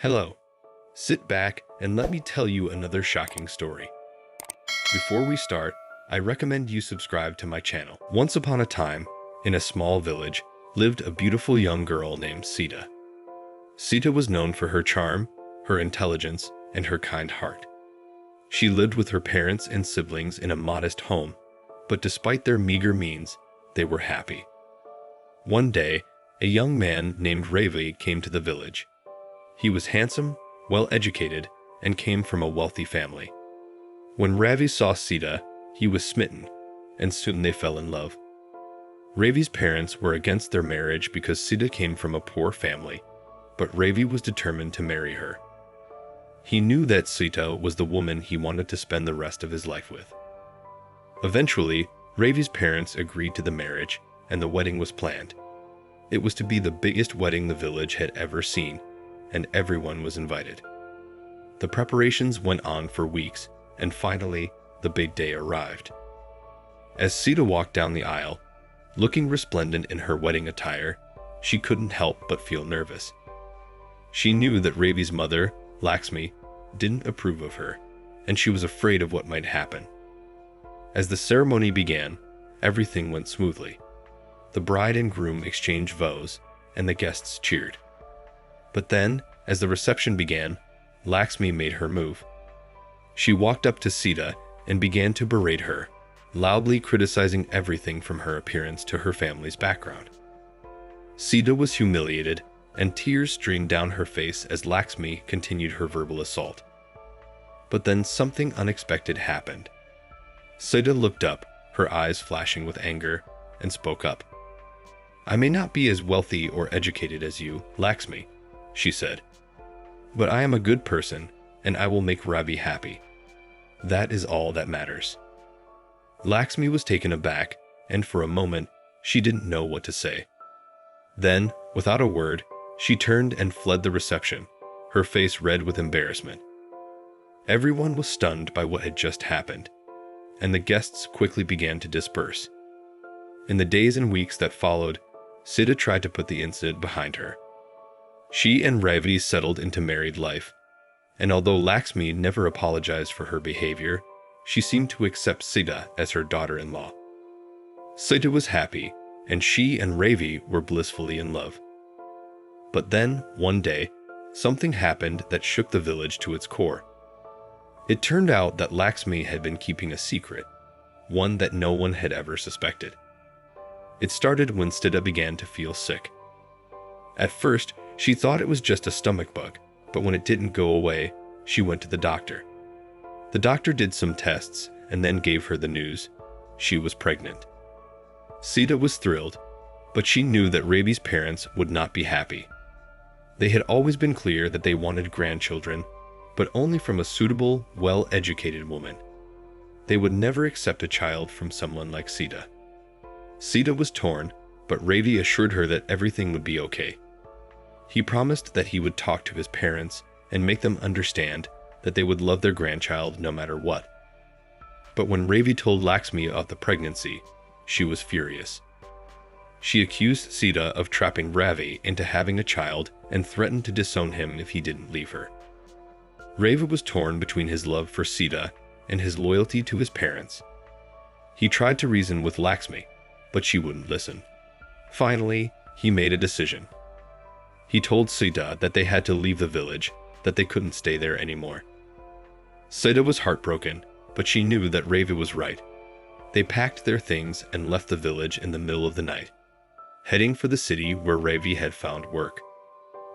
Hello. Sit back and let me tell you another shocking story. Before we start, I recommend you subscribe to my channel. Once upon a time, in a small village, lived a beautiful young girl named Sita. Sita was known for her charm, her intelligence, and her kind heart. She lived with her parents and siblings in a modest home, but despite their meager means, they were happy. One day, a young man named Ravi came to the village. He was handsome, well-educated, and came from a wealthy family. When Ravi saw Sita, he was smitten, and soon they fell in love. Ravi's parents were against their marriage because Sita came from a poor family, but Ravi was determined to marry her. He knew that Sita was the woman he wanted to spend the rest of his life with. Eventually, Ravi's parents agreed to the marriage, and the wedding was planned. It was to be the biggest wedding the village had ever seen, and everyone was invited. The preparations went on for weeks, and finally, the big day arrived. As Sita walked down the aisle, looking resplendent in her wedding attire, she couldn't help but feel nervous. She knew that Ravi's mother, Lakshmi, didn't approve of her, and she was afraid of what might happen. As the ceremony began, everything went smoothly. The bride and groom exchanged vows, and the guests cheered. But then, as the reception began, Lakshmi made her move. She walked up to Sita and began to berate her, loudly criticizing everything from her appearance to her family's background. Sita was humiliated, and tears streamed down her face as Lakshmi continued her verbal assault. But then something unexpected happened. Sita looked up, her eyes flashing with anger, and spoke up. "I may not be as wealthy or educated as you, Lakshmi," she said, "but I am a good person, and I will make Ravi happy. That is all that matters." Lakshmi was taken aback, and for a moment, she didn't know what to say. Then, without a word, she turned and fled the reception, her face red with embarrassment. Everyone was stunned by what had just happened, and the guests quickly began to disperse. In the days and weeks that followed, Sita tried to put the incident behind her. She and Ravi settled into married life, and although Lakshmi never apologized for her behavior, she seemed to accept Sita as her daughter-in-law. Sita was happy, and she and Ravi were blissfully in love. But then, one day, something happened that shook the village to its core. It turned out that Lakshmi had been keeping a secret, one that no one had ever suspected. It started when Sita began to feel sick. At first, she thought it was just a stomach bug, but when it didn't go away, she went to the doctor. The doctor did some tests and then gave her the news: she was pregnant. Sita was thrilled, but she knew that Ravi's parents would not be happy. They had always been clear that they wanted grandchildren, but only from a suitable, well-educated woman. They would never accept a child from someone like Sita. Sita was torn, but Ravi assured her that everything would be okay. He promised that he would talk to his parents and make them understand that they would love their grandchild no matter what. But when Ravi told Lakshmi of the pregnancy, she was furious. She accused Sita of trapping Ravi into having a child and threatened to disown him if he didn't leave her. Ravi was torn between his love for Sita and his loyalty to his parents. He tried to reason with Lakshmi, but she wouldn't listen. Finally, he made a decision. He told Sita that they had to leave the village, that they couldn't stay there anymore. Sita was heartbroken, but she knew that Ravi was right. They packed their things and left the village in the middle of the night, heading for the city where Ravi had found work.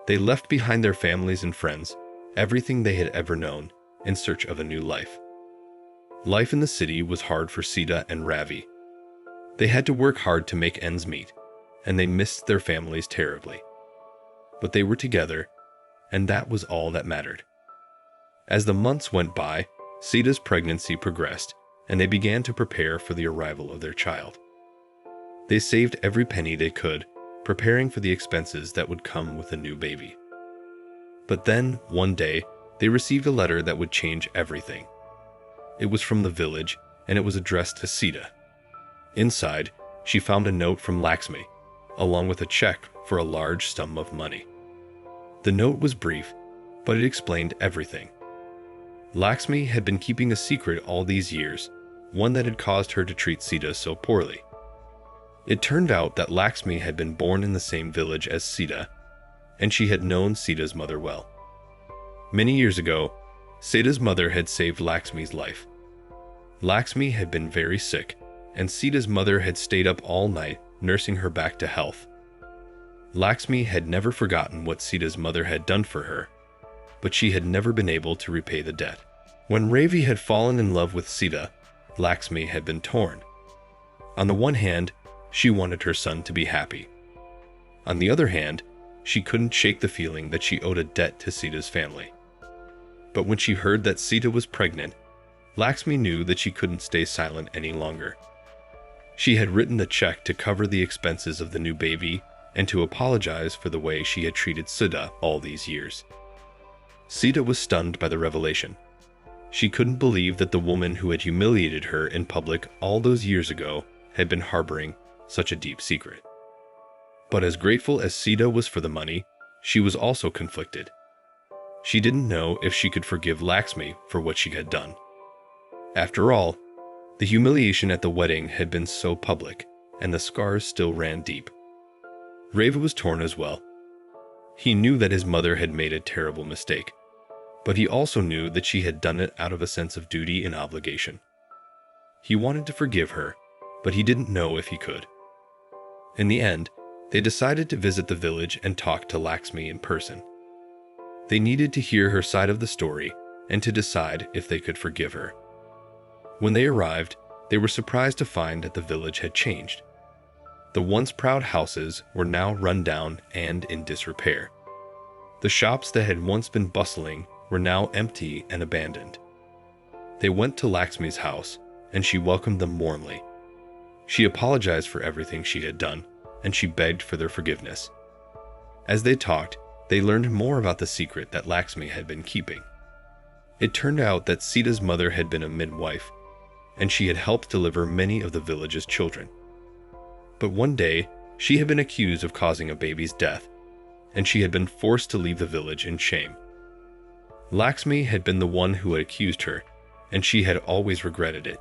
They left behind their families and friends, everything they had ever known, in search of a new life. Life in the city was hard for Sita and Ravi. They had to work hard to make ends meet, and they missed their families terribly. But they were together, and that was all that mattered. As the months went by, Sita's pregnancy progressed, and they began to prepare for the arrival of their child. They saved every penny they could, preparing for the expenses that would come with a new baby. But then, one day, they received a letter that would change everything. It was from the village, and it was addressed to Sita. Inside, she found a note from Lakshmi, along with a check for a large sum of money. The note was brief, but it explained everything. Lakshmi had been keeping a secret all these years, one that had caused her to treat Sita so poorly. It turned out that Lakshmi had been born in the same village as Sita, and she had known Sita's mother well. Many years ago, Sita's mother had saved Lakshmi's life. Lakshmi had been very sick, and Sita's mother had stayed up all night nursing her back to health. Lakshmi had never forgotten what Sita's mother had done for her, but she had never been able to repay the debt. When Ravi had fallen in love with Sita, Lakshmi had been torn. On the one hand, she wanted her son to be happy. On the other hand, she couldn't shake the feeling that she owed a debt to Sita's family. But when she heard that Sita was pregnant, Lakshmi knew that she couldn't stay silent any longer. She had written the check to cover the expenses of the new baby and to apologize for the way she had treated Sita all these years. Sita was stunned by the revelation. She couldn't believe that the woman who had humiliated her in public all those years ago had been harboring such a deep secret. But as grateful as Sita was for the money, she was also conflicted. She didn't know if she could forgive Lakshmi for what she had done. After all, the humiliation at the wedding had been so public, and the scars still ran deep. Reva was torn as well. He knew that his mother had made a terrible mistake, but he also knew that she had done it out of a sense of duty and obligation. He wanted to forgive her, but he didn't know if he could. In the end, they decided to visit the village and talk to Lakshmi in person. They needed to hear her side of the story and to decide if they could forgive her. When they arrived, they were surprised to find that the village had changed. The once proud houses were now run down and in disrepair. The shops that had once been bustling were now empty and abandoned. They went to Lakshmi's house, and she welcomed them warmly. She apologized for everything she had done, and she begged for their forgiveness. As they talked, they learned more about the secret that Lakshmi had been keeping. It turned out that Sita's mother had been a midwife, and she had helped deliver many of the village's children. But one day, she had been accused of causing a baby's death, and she had been forced to leave the village in shame. Lakshmi had been the one who had accused her, and she had always regretted it.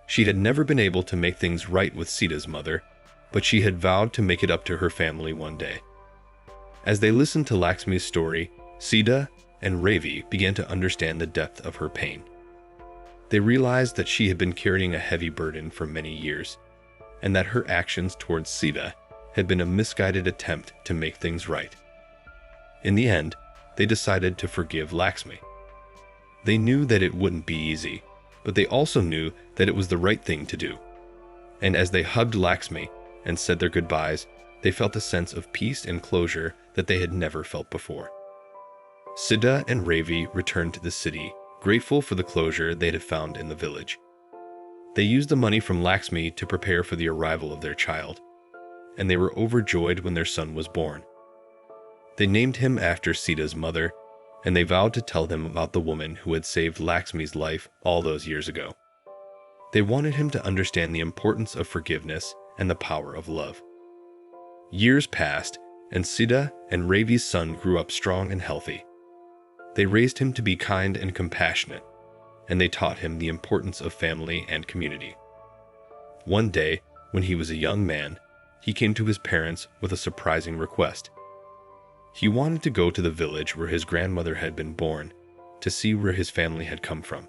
She had never been able to make things right with Sita's mother, but she had vowed to make it up to her family one day. As they listened to Lakshmi's story, Sita and Ravi began to understand the depth of her pain. They realized that she had been carrying a heavy burden for many years, and that her actions towards Sita had been a misguided attempt to make things right. In the end, they decided to forgive Lakshmi. They knew that it wouldn't be easy, but they also knew that it was the right thing to do. And as they hugged Lakshmi and said their goodbyes, they felt a sense of peace and closure that they had never felt before. Sita and Ravi returned to the city, grateful for the closure they had found in the village. They used the money from Lakshmi to prepare for the arrival of their child, and they were overjoyed when their son was born. They named him after Sita's mother, and they vowed to tell him about the woman who had saved Lakshmi's life all those years ago. They wanted him to understand the importance of forgiveness and the power of love. Years passed, and Sita and Ravi's son grew up strong and healthy. They raised him to be kind and compassionate, and they taught him the importance of family and community. One day, when he was a young man, he came to his parents with a surprising request. He wanted to go to the village where his grandmother had been born, to see where his family had come from.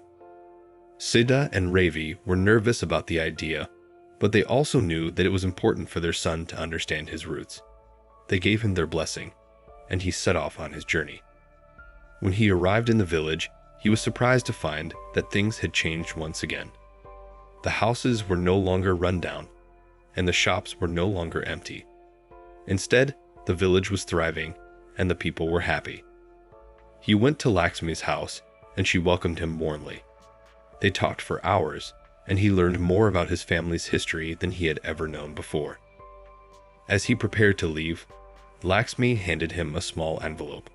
Sita and Ravi were nervous about the idea, but they also knew that it was important for their son to understand his roots. They gave him their blessing, and he set off on his journey. When he arrived in the village, he was surprised to find that things had changed once again. The houses were no longer run down, and the shops were no longer empty. Instead, the village was thriving, and the people were happy. He went to Lakshmi's house, and she welcomed him warmly. They talked for hours, and he learned more about his family's history than he had ever known before. As he prepared to leave, Lakshmi handed him a small envelope.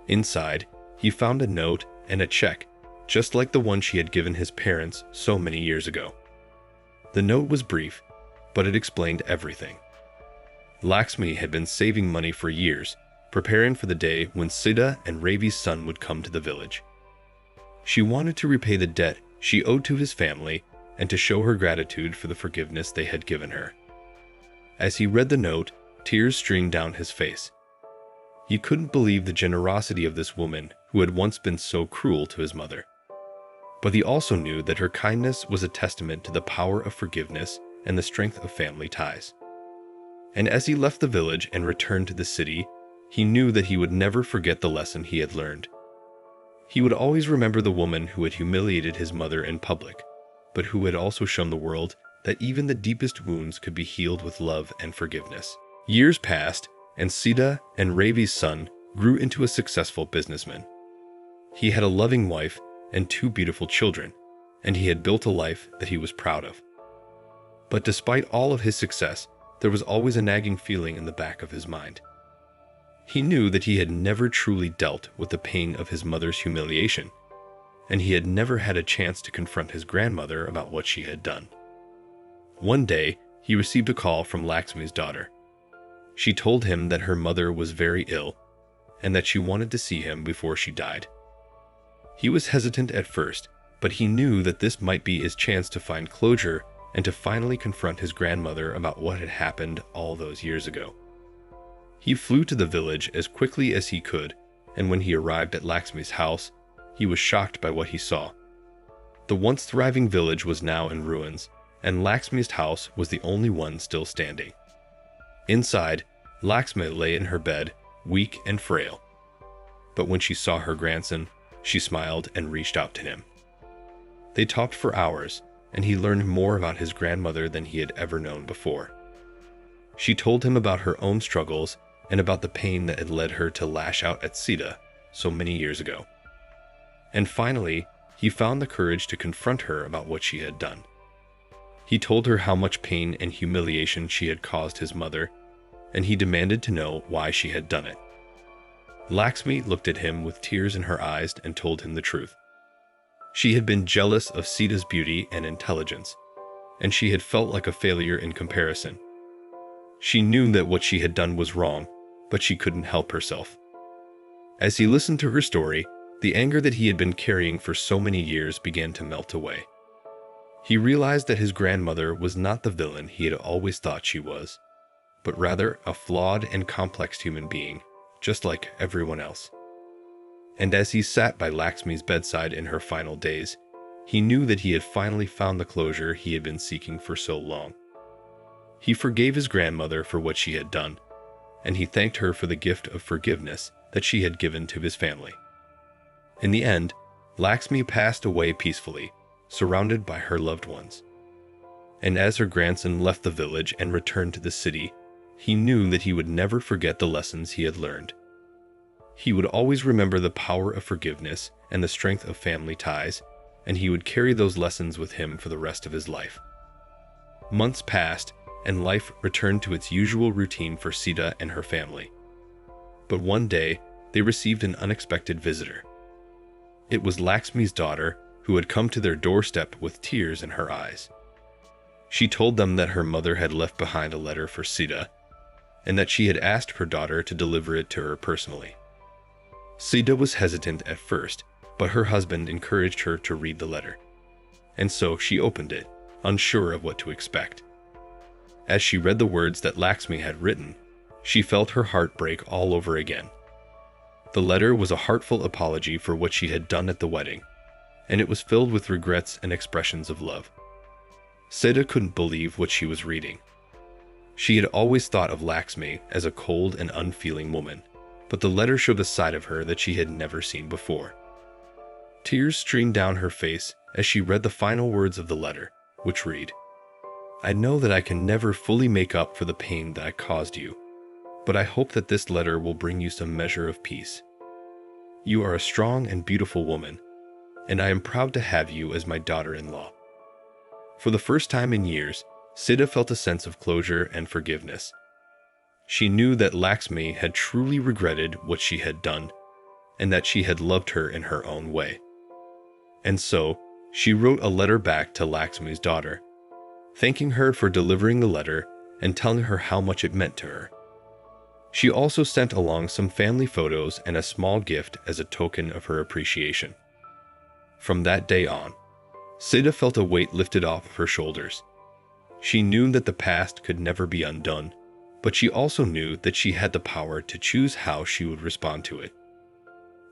Inside, he found a note and a check, just like the one she had given his parents so many years ago. The note was brief, but it explained everything. Lakshmi had been saving money for years, preparing for the day when Sita and Ravi's son would come to the village. She wanted to repay the debt she owed to his family and to show her gratitude for the forgiveness they had given her. As he read the note, tears streamed down his face. He couldn't believe the generosity of this woman who had once been so cruel to his mother. But he also knew that her kindness was a testament to the power of forgiveness and the strength of family ties. And as he left the village and returned to the city, he knew that he would never forget the lesson he had learned. He would always remember the woman who had humiliated his mother in public, but who had also shown the world that even the deepest wounds could be healed with love and forgiveness. Years passed, and Sita and Ravi's son grew into a successful businessman. He had a loving wife and 2 beautiful children, and he had built a life that he was proud of. But despite all of his success, there was always a nagging feeling in the back of his mind. He knew that he had never truly dealt with the pain of his mother's humiliation, and he had never had a chance to confront his grandmother about what she had done. One day, he received a call from Lakshmi's daughter. She told him that her mother was very ill, and that she wanted to see him before she died. He was hesitant at first, but he knew that this might be his chance to find closure and to finally confront his grandmother about what had happened all those years ago. He flew to the village as quickly as he could, and when he arrived at Lakshmi's house, he was shocked by what he saw. The once thriving village was now in ruins, and Lakshmi's house was the only one still standing. Inside, Lakshmi lay in her bed, weak and frail. But when she saw her grandson, she smiled and reached out to him. They talked for hours, and he learned more about his grandmother than he had ever known before. She told him about her own struggles and about the pain that had led her to lash out at Sita so many years ago. And finally, he found the courage to confront her about what she had done. He told her how much pain and humiliation she had caused his mother, and he demanded to know why she had done it. Lakshmi looked at him with tears in her eyes and told him the truth. She had been jealous of Sita's beauty and intelligence, and she had felt like a failure in comparison. She knew that what she had done was wrong, but she couldn't help herself. As he listened to her story, the anger that he had been carrying for so many years began to melt away. He realized that his grandmother was not the villain he had always thought she was, but rather a flawed and complex human being, just like everyone else. And as he sat by Lakshmi's bedside in her final days, he knew that he had finally found the closure he had been seeking for so long. He forgave his grandmother for what she had done, and he thanked her for the gift of forgiveness that she had given to his family. In the end, Lakshmi passed away peacefully, surrounded by her loved ones. And as her grandson left the village and returned to the city, he knew that he would never forget the lessons he had learned. He would always remember the power of forgiveness and the strength of family ties, and he would carry those lessons with him for the rest of his life. Months passed, and life returned to its usual routine for Sita and her family. But one day, they received an unexpected visitor. It was Lakshmi's daughter, who had come to their doorstep with tears in her eyes. She told them that her mother had left behind a letter for Sita, and that she had asked her daughter to deliver it to her personally. Sita was hesitant at first, but her husband encouraged her to read the letter, and so she opened it, unsure of what to expect. As she read the words that Lakshmi had written, she felt her heart break all over again. The letter was a heartfelt apology for what she had done at the wedding, and it was filled with regrets and expressions of love. Sita couldn't believe what she was reading. She had always thought of Lakshmi as a cold and unfeeling woman, but the letter showed a side of her that she had never seen before. Tears streamed down her face as she read the final words of the letter, which read, "I know that I can never fully make up for the pain that I caused you, but I hope that this letter will bring you some measure of peace. You are a strong and beautiful woman, and I am proud to have you as my daughter-in-law." For the first time in years, Sita felt a sense of closure and forgiveness. She knew that Lakshmi had truly regretted what she had done, and that she had loved her in her own way. And so, she wrote a letter back to Lakshmi's daughter, thanking her for delivering the letter and telling her how much it meant to her. She also sent along some family photos and a small gift as a token of her appreciation. From that day on, Sita felt a weight lifted off of her shoulders. She knew that the past could never be undone, but she also knew that she had the power to choose how she would respond to it.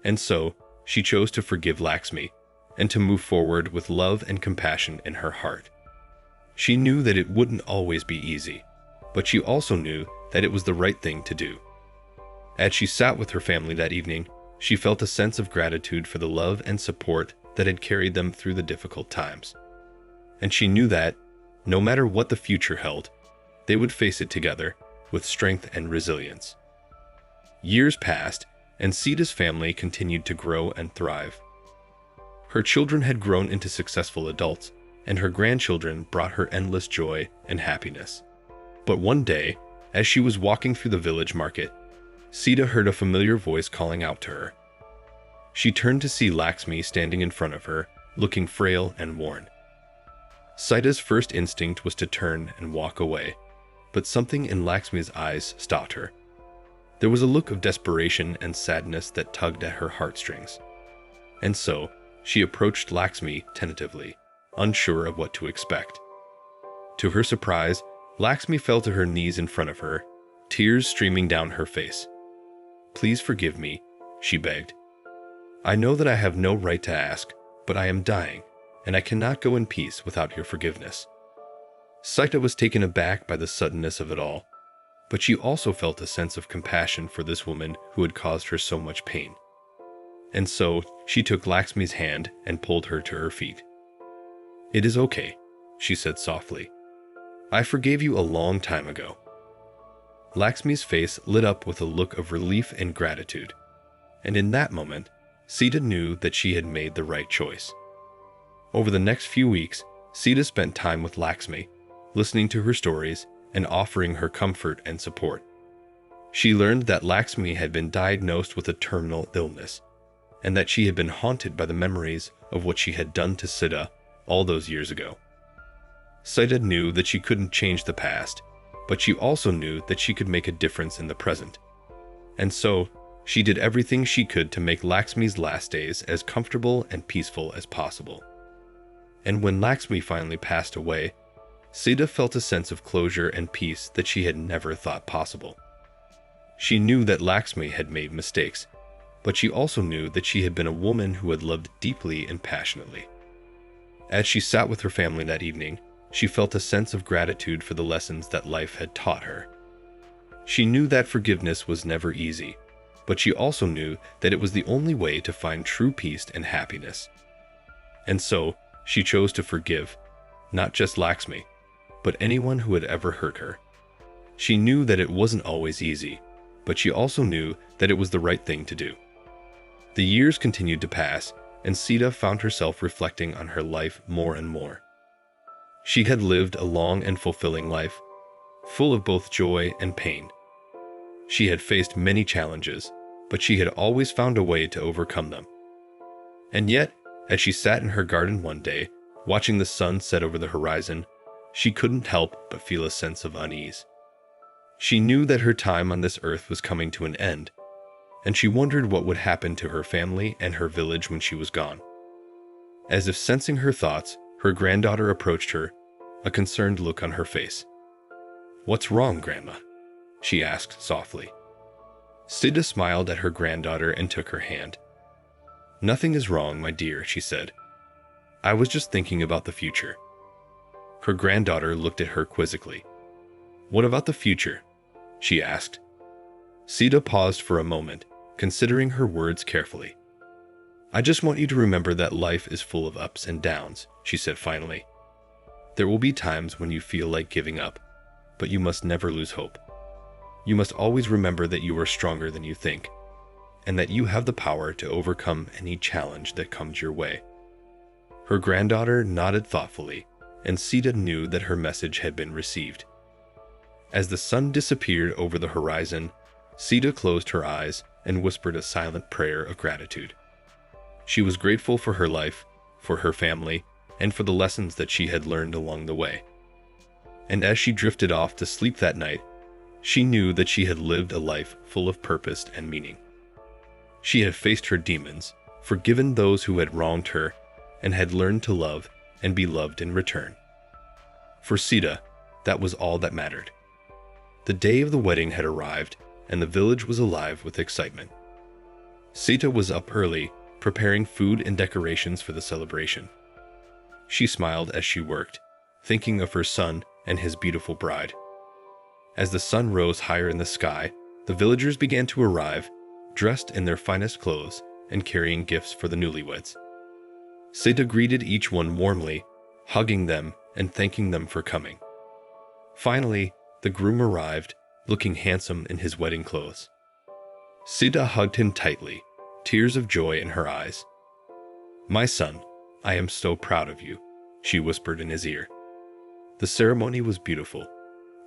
And so, she chose to forgive Lakshmi and to move forward with love and compassion in her heart. She knew that it wouldn't always be easy, but she also knew that it was the right thing to do. As she sat with her family that evening, she felt a sense of gratitude for the love and support that had carried them through the difficult times. And she knew that, no matter what the future held, they would face it together with strength and resilience. Years passed, and Sita's family continued to grow and thrive. Her children had grown into successful adults, and her grandchildren brought her endless joy and happiness. But one day, as she was walking through the village market, Sita heard a familiar voice calling out to her. She turned to see Lakshmi standing in front of her, looking frail and worn. Sita's first instinct was to turn and walk away, but something in Lakshmi's eyes stopped her. There was a look of desperation and sadness that tugged at her heartstrings. And so, she approached Lakshmi tentatively, unsure of what to expect. To her surprise, Lakshmi fell to her knees in front of her, tears streaming down her face. "Please forgive me," she begged. "I know that I have no right to ask, but I am dying, and I cannot go in peace without your forgiveness." Sita was taken aback by the suddenness of it all, but she also felt a sense of compassion for this woman who had caused her so much pain. And so, she took Lakshmi's hand and pulled her to her feet. "It is okay," she said softly. "I forgave you a long time ago." Lakshmi's face lit up with a look of relief and gratitude, and in that moment, Sita knew that she had made the right choice. Over the next few weeks, Sita spent time with Lakshmi, listening to her stories and offering her comfort and support. She learned that Lakshmi had been diagnosed with a terminal illness, and that she had been haunted by the memories of what she had done to Sita all those years ago. Sita knew that she couldn't change the past, but she also knew that she could make a difference in the present. And so, she did everything she could to make Lakshmi's last days as comfortable and peaceful as possible. And when Lakshmi finally passed away, Sita felt a sense of closure and peace that she had never thought possible. She knew that Lakshmi had made mistakes, but she also knew that she had been a woman who had loved deeply and passionately. As she sat with her family that evening, she felt a sense of gratitude for the lessons that life had taught her. She knew that forgiveness was never easy, but she also knew that it was the only way to find true peace and happiness. And so, she chose to forgive, not just Lakshmi, but anyone who had ever hurt her. She knew that it wasn't always easy, but she also knew that it was the right thing to do. The years continued to pass, and Sita found herself reflecting on her life more and more. She had lived a long and fulfilling life, full of both joy and pain. She had faced many challenges, but she had always found a way to overcome them. And yet, as she sat in her garden one day, watching the sun set over the horizon, she couldn't help but feel a sense of unease. She knew that her time on this earth was coming to an end, and she wondered what would happen to her family and her village when she was gone. As if sensing her thoughts, her granddaughter approached her, a concerned look on her face. "What's wrong, Grandma?" she asked softly. Sita smiled at her granddaughter and took her hand. "Nothing is wrong, my dear," she said. "I was just thinking about the future." Her granddaughter looked at her quizzically. "What about the future?" she asked. Sita paused for a moment, considering her words carefully. "I just want you to remember that life is full of ups and downs," she said finally. "There will be times when you feel like giving up, but you must never lose hope. You must always remember that you are stronger than you think, and that you have the power to overcome any challenge that comes your way." Her granddaughter nodded thoughtfully, and Sita knew that her message had been received. As the sun disappeared over the horizon, Sita closed her eyes and whispered a silent prayer of gratitude. She was grateful for her life, for her family, and for the lessons that she had learned along the way. And as she drifted off to sleep that night, She knew that she had lived a life full of purpose and meaning. She had faced her demons, forgiven those who had wronged her, and had learned to love and be loved in return. For Sita, that was all that mattered. The day of the wedding had arrived, and the village was alive with excitement. Sita was up early, preparing food and decorations for the celebration. She smiled as she worked, thinking of her son and his beautiful bride. As the sun rose higher in the sky, the villagers began to arrive, dressed in their finest clothes and carrying gifts for the newlyweds. Sita greeted each one warmly, hugging them and thanking them for coming. Finally, the groom arrived, looking handsome in his wedding clothes. Sita hugged him tightly, tears of joy in her eyes. "My son, I am so proud of you," she whispered in his ear. The ceremony was beautiful,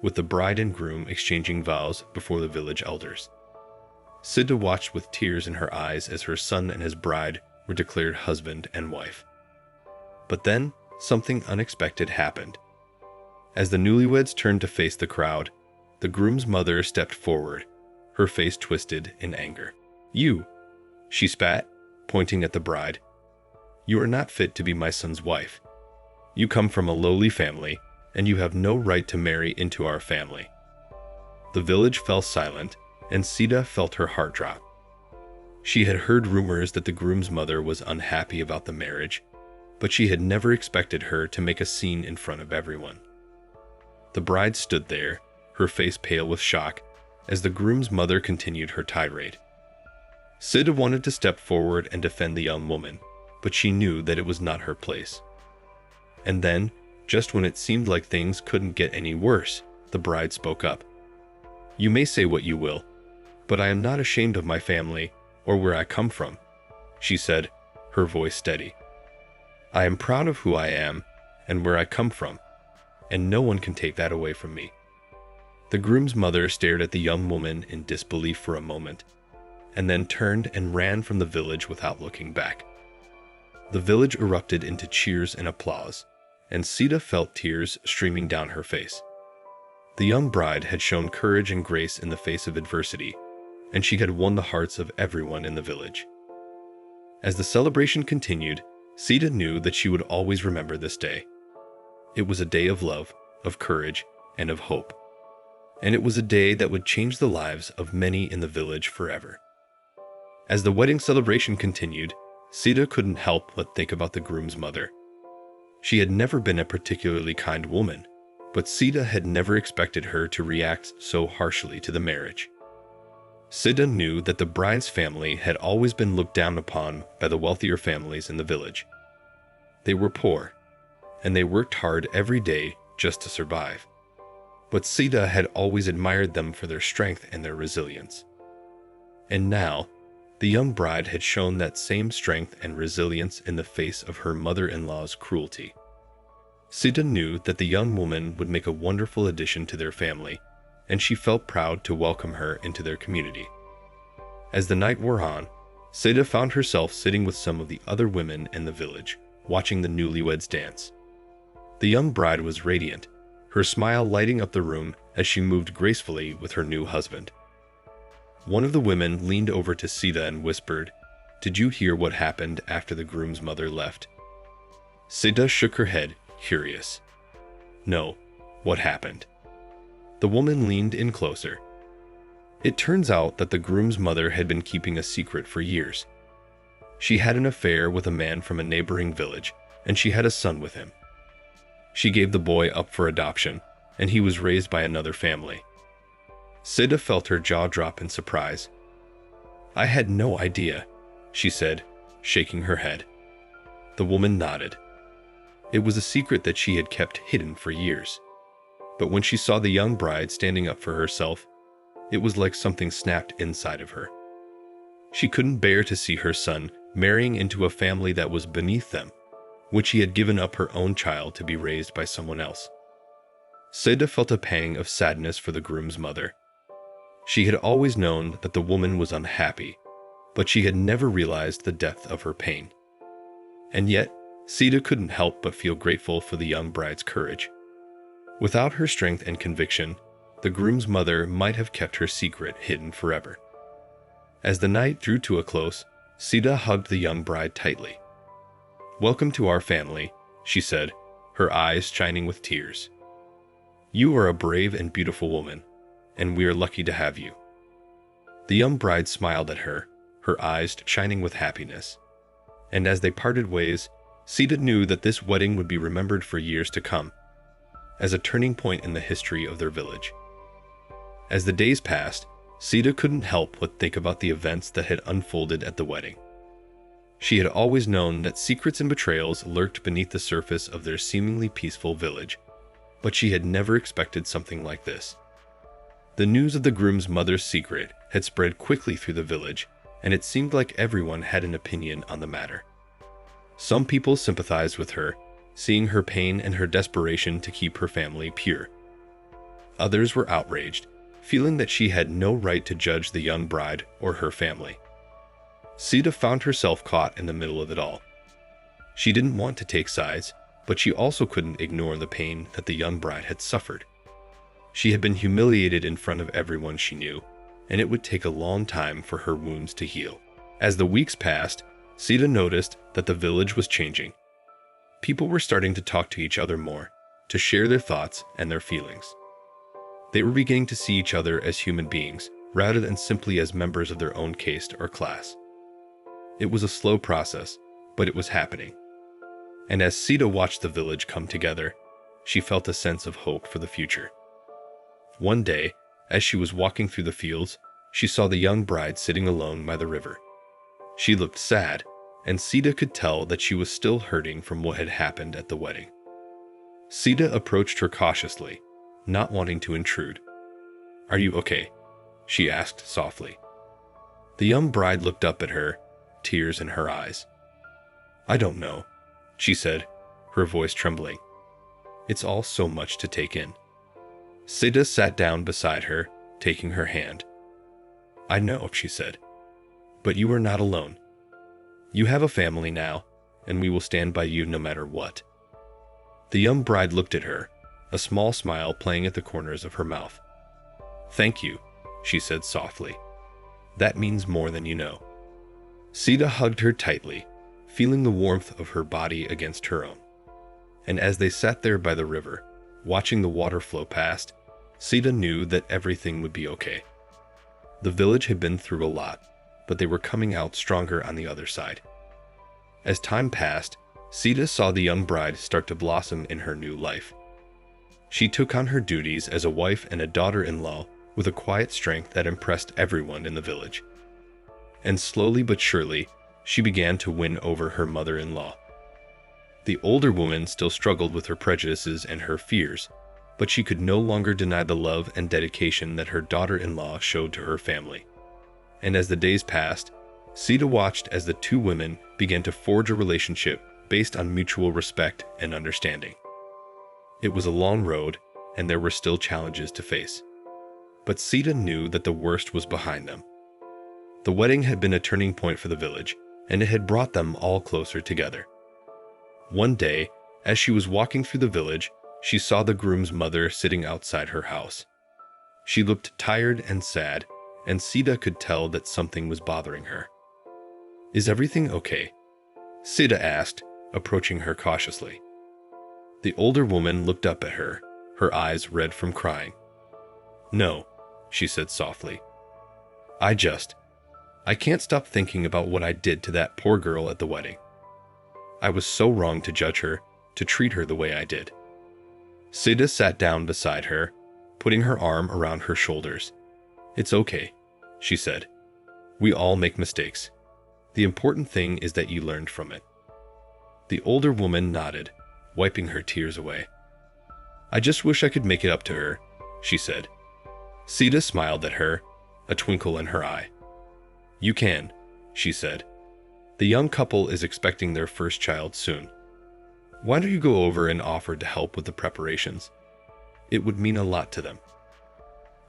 with the bride and groom exchanging vows before the village elders. Sita watched with tears in her eyes as her son and his bride were declared husband and wife. But then, something unexpected happened. As the newlyweds turned to face the crowd, the groom's mother stepped forward, her face twisted in anger. "You," she spat, pointing at the bride. "You are not fit to be my son's wife. You come from a lowly family, and you have no right to marry into our family." The village fell silent, and Sita felt her heart drop. She had heard rumors that the groom's mother was unhappy about the marriage, but she had never expected her to make a scene in front of everyone. The bride stood there, her face pale with shock, as the groom's mother continued her tirade. Sita wanted to step forward and defend the young woman, but she knew that it was not her place. And then, just when it seemed like things couldn't get any worse, the bride spoke up. "You may say what you will, but I am not ashamed of my family or where I come from," she said, her voice steady. "I am proud of who I am and where I come from, and no one can take that away from me." The groom's mother stared at the young woman in disbelief for a moment, and then turned and ran from the village without looking back. The village erupted into cheers and applause, and Sita felt tears streaming down her face. The young bride had shown courage and grace in the face of adversity, and she had won the hearts of everyone in the village. As the celebration continued, Sita knew that she would always remember this day. It was a day of love, of courage, and of hope. And it was a day that would change the lives of many in the village forever. As the wedding celebration continued, Sita couldn't help but think about the groom's mother. She had never been a particularly kind woman, but Sita had never expected her to react so harshly to the marriage. Sita knew that the bride's family had always been looked down upon by the wealthier families in the village. They were poor, and they worked hard every day just to survive. But Sita had always admired them for their strength and their resilience. And now, the young bride had shown that same strength and resilience in the face of her mother-in-law's cruelty. Sita knew that the young woman would make a wonderful addition to their family, and she felt proud to welcome her into their community. As the night wore on, Sita found herself sitting with some of the other women in the village, watching the newlyweds dance. The young bride was radiant, her smile lighting up the room as she moved gracefully with her new husband. One of the women leaned over to Sita and whispered, "Did you hear what happened after the groom's mother left?" Sita shook her head, curious. "No, what happened?" The woman leaned in closer. It turns out that the groom's mother had been keeping a secret for years. She had an affair with a man from a neighboring village, and she had a son with him. She gave the boy up for adoption, and he was raised by another family. Sita felt her jaw drop in surprise. "I had no idea," she said, shaking her head. The woman nodded. It was a secret that she had kept hidden for years. But when she saw the young bride standing up for herself, it was like something snapped inside of her. She couldn't bear to see her son marrying into a family that was beneath them, which she had given up her own child to be raised by someone else. Sita felt a pang of sadness for the groom's mother. She had always known that the woman was unhappy, but she had never realized the depth of her pain. And yet, Sita couldn't help but feel grateful for the young bride's courage. Without her strength and conviction, the groom's mother might have kept her secret hidden forever. As the night drew to a close, Sita hugged the young bride tightly. "Welcome to our family," she said, her eyes shining with tears. "You are a brave and beautiful woman, and we are lucky to have you." The young bride smiled at her, her eyes shining with happiness. And as they parted ways, Sita knew that this wedding would be remembered for years to come, as a turning point in the history of their village. As the days passed, Sita couldn't help but think about the events that had unfolded at the wedding. She had always known that secrets and betrayals lurked beneath the surface of their seemingly peaceful village, but she had never expected something like this. The news of the groom's mother's secret had spread quickly through the village, and it seemed like everyone had an opinion on the matter. Some people sympathized with her, seeing her pain and her desperation to keep her family pure. Others were outraged, feeling that she had no right to judge the young bride or her family. Sita found herself caught in the middle of it all. She didn't want to take sides, but she also couldn't ignore the pain that the young bride had suffered. She had been humiliated in front of everyone she knew, and it would take a long time for her wounds to heal. As the weeks passed, Sita noticed that the village was changing. People were starting to talk to each other more, to share their thoughts and their feelings. They were beginning to see each other as human beings, rather than simply as members of their own caste or class. It was a slow process, but it was happening. And as Sita watched the village come together, she felt a sense of hope for the future. One day, as she was walking through the fields, she saw the young bride sitting alone by the river. She looked sad, and Sita could tell that she was still hurting from what had happened at the wedding. Sita approached her cautiously, not wanting to intrude. "Are you okay?" she asked softly. The young bride looked up at her, tears in her eyes. "I don't know," she said, her voice trembling. "It's all so much to take in." Sita sat down beside her, taking her hand. "I know," she said, "but you are not alone. You have a family now, and we will stand by you no matter what." The young bride looked at her, a small smile playing at the corners of her mouth. "Thank you," she said softly. "That means more than you know." Sita hugged her tightly, feeling the warmth of her body against her own. And as they sat there by the river, watching the water flow past, Sita knew that everything would be okay. The village had been through a lot, but they were coming out stronger on the other side. As time passed, Sita saw the young bride start to blossom in her new life. She took on her duties as a wife and a daughter-in-law with a quiet strength that impressed everyone in the village. And slowly but surely, she began to win over her mother-in-law. The older woman still struggled with her prejudices and her fears, but she could no longer deny the love and dedication that her daughter-in-law showed to her family. And as the days passed, Sita watched as the two women began to forge a relationship based on mutual respect and understanding. It was a long road, and there were still challenges to face. But Sita knew that the worst was behind them. The wedding had been a turning point for the village, and it had brought them all closer together. One day, as she was walking through the village, she saw the groom's mother sitting outside her house. She looked tired and sad, and Sita could tell that something was bothering her. "Is everything okay?" Sita asked, approaching her cautiously. The older woman looked up at her, her eyes red from crying. "No," she said softly. I can't stop thinking about what I did to that poor girl at the wedding. I was so wrong to judge her, to treat her the way I did." Sita sat down beside her, putting her arm around her shoulders. "It's okay," she said. "We all make mistakes. The important thing is that you learned from it." The older woman nodded, wiping her tears away. "I just wish I could make it up to her," she said. Sita smiled at her, a twinkle in her eye. "You can," she said. "The young couple is expecting their first child soon. Why don't you go over and offer to help with the preparations? It would mean a lot to them."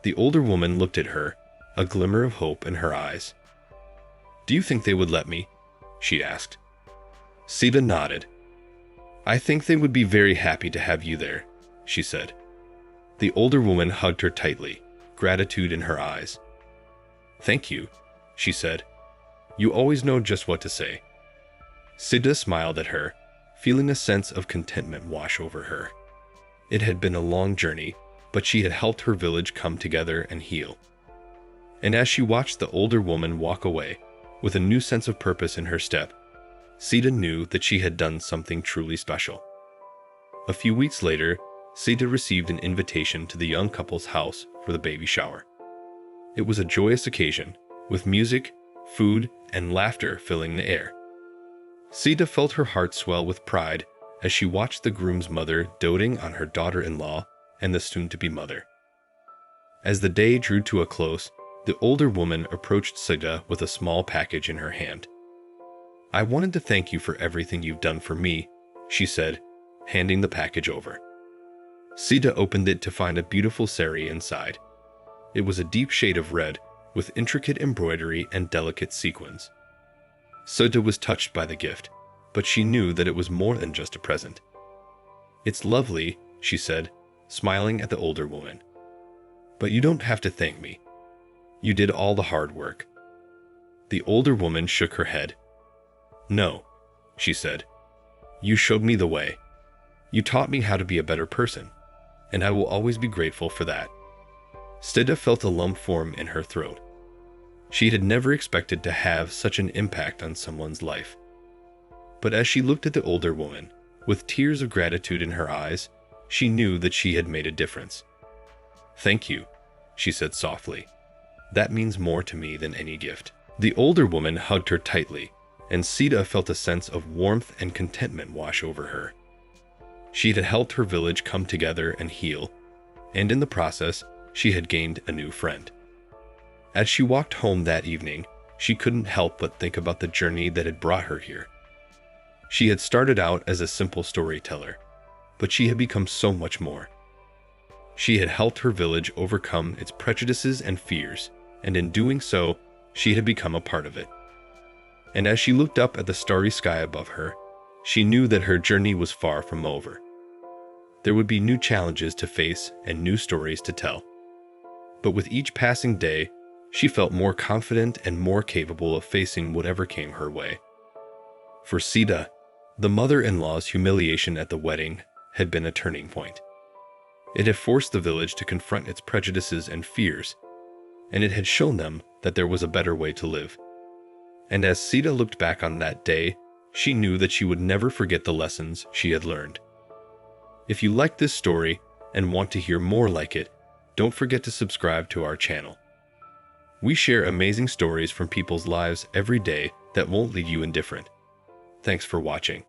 The older woman looked at her, a glimmer of hope in her eyes. "Do you think they would let me?" she asked. Sita nodded. "I think they would be very happy to have you there," she said. The older woman hugged her tightly, gratitude in her eyes. "Thank you," she said. "You always know just what to say." Sita smiled at her, feeling a sense of contentment wash over her. It had been a long journey, but she had helped her village come together and heal. And as she watched the older woman walk away, with a new sense of purpose in her step, Sita knew that she had done something truly special. A few weeks later, Sita received an invitation to the young couple's house for the baby shower. It was a joyous occasion, with music, food, and laughter filling the air. Sita felt her heart swell with pride as she watched the groom's mother doting on her daughter-in-law and the soon-to-be mother. As the day drew to a close, the older woman approached Sita with a small package in her hand. "I wanted to thank you for everything you've done for me," she said, handing the package over. Sita opened it to find a beautiful sari inside. It was a deep shade of red, with intricate embroidery and delicate sequins. Sita was touched by the gift, but she knew that it was more than just a present. "It's lovely," she said, smiling at the older woman. "But you don't have to thank me. You did all the hard work." The older woman shook her head. "No," she said. "You showed me the way. You taught me how to be a better person, and I will always be grateful for that." Sita felt a lump form in her throat. She had never expected to have such an impact on someone's life. But as she looked at the older woman, with tears of gratitude in her eyes, she knew that she had made a difference. "Thank you," she said softly. "That means more to me than any gift." The older woman hugged her tightly, and Sita felt a sense of warmth and contentment wash over her. She had helped her village come together and heal, and in the process, she had gained a new friend. As she walked home that evening, she couldn't help but think about the journey that had brought her here. She had started out as a simple storyteller, but she had become so much more. She had helped her village overcome its prejudices and fears, and in doing so, she had become a part of it. And as she looked up at the starry sky above her, she knew that her journey was far from over. There would be new challenges to face and new stories to tell. But with each passing day, she felt more confident and more capable of facing whatever came her way. For Sita, the mother-in-law's humiliation at the wedding had been a turning point. It had forced the village to confront its prejudices and fears, and it had shown them that there was a better way to live. And as Sita looked back on that day, she knew that she would never forget the lessons she had learned. If you like this story and want to hear more like it, don't forget to subscribe to our channel. We share amazing stories from people's lives every day that won't leave you indifferent. Thanks for watching.